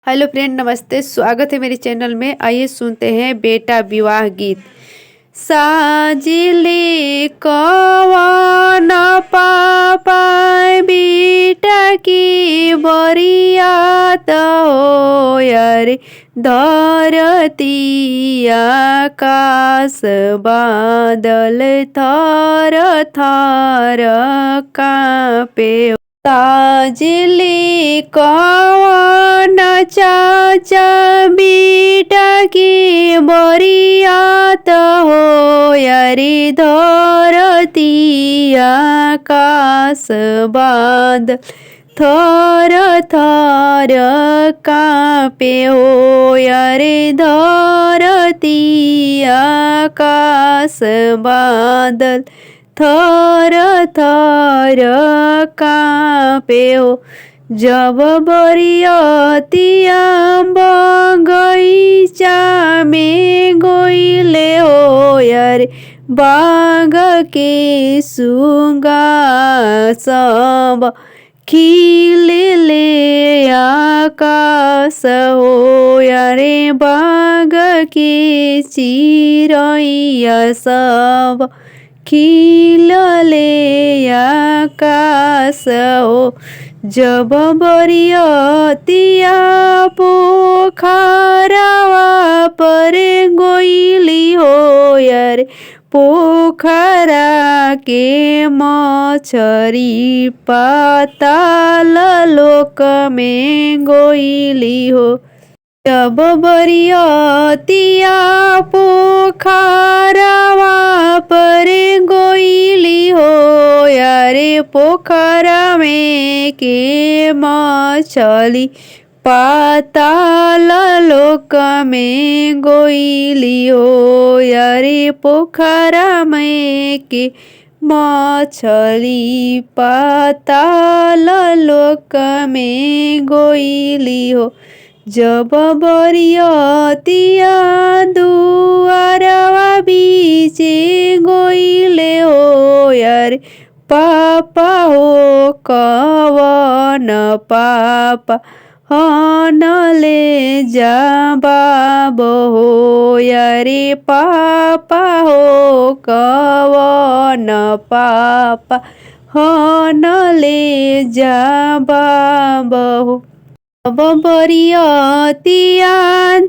Hello friend, नमस्ते। स्वागत है मेरे चैनल में। आइए सुनते हैं बेटा विवाह गीत। साजिले कवन पापा बेटा की बरियात हो रे, धरती आकाश बादल थर थर कांपे। साजिले कवन चाचा बेटा की बरियात हो रे, धरती आकाश बादल थर थर कांपे हो रे, धरती आकाश बादल थर थर कांपे हो। जब बरियतिया बगीचा में गोइले हो रे, बाग के सुगा सब खिले आकाश हो रे, बाग के चिरैया सब खिलले आकाश हो। जब बरियतिया पोखरवा पर गोइली हो रे, पोखरा के मछरी पाताल लोक में गोइली हो। जब बरियतिया पोखरवा पर गोइली हो रे, पोखरा में के मछली पाताल लोक में गोइली हो रे, पोखरा में के मछली पाताल लोक में गोइली हो। जब बरियतिया दुआरवा बीचे गोइले हो रे, पापा हो कवन पापा हन ले जाबाब हो रे, पापा हो कवन पापा हन ले जाबाब हो। जब बरियतिया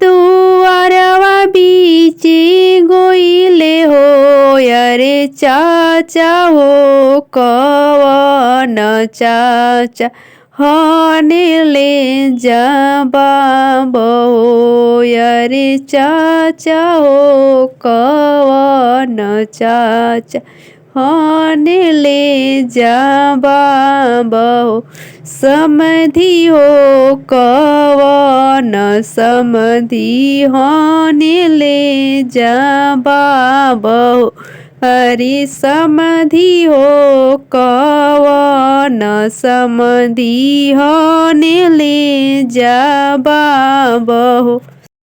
दुआरवा बीचे गोइले हो रे, चाचा हो कवन चाचा हन ले जाबाब हो रे, चाचा हो कवन चाचा हन ले जाबाब हो। समधि हो कवन समधि हन ले जाबाब हो रे, समधि हो कवन समधि हन ले जाबाब हो।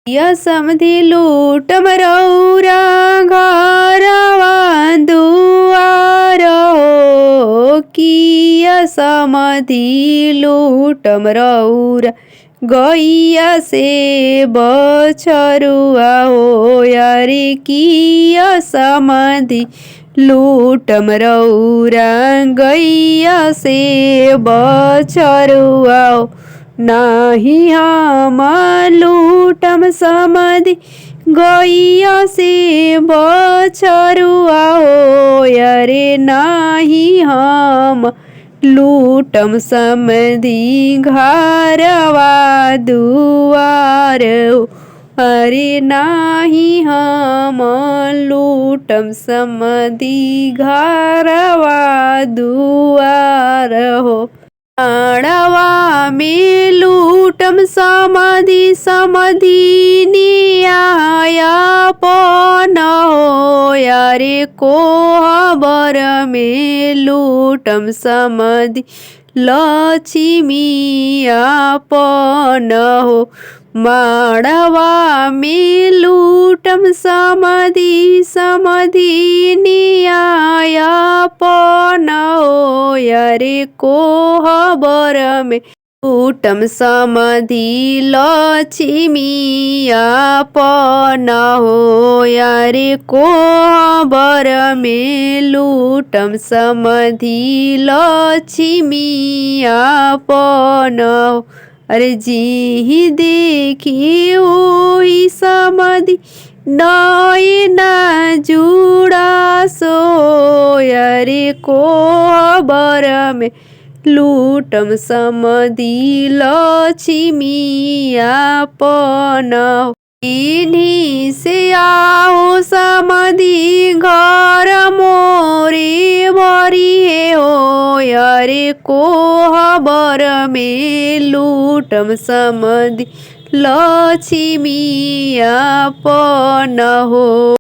या समधि लूट मरौरा घरवा दुआर हो, किया समधि लूट मरौरा गैया से बछरुआ हो रे, किया समधि लूट मरौरा गैया से बछरुआ हो। नाही हम लूटम समधि गैया से बछरुआ हो रे, नाही हम लूटम समधि घरवा दुआर हो रे, नाही हम लूटम समधि घरवा दुआर हो। आड़वा में लूटम समधि समधि न्यायापन हो रे, कोहबर में लूटम समधि लक्ष्मीयापन हो। माड़वा में लूटम समधि समधि न्यायापन हो रे, कोहबर में लूटम समधि लक्ष्मिया पन हो यारे कोहबर में लूटम समधि लक्ष्मिया पन हो। अरे जी देखी हुई समधि नयना जुड़ा सो यारे कोहबर में लूटम समधि लक्ष्मिया पन हो। इन्हीं से आओ समधि घर मोरे भरी हो यारे कोहबर में लूटम समधि लक्ष्मिया पन हो।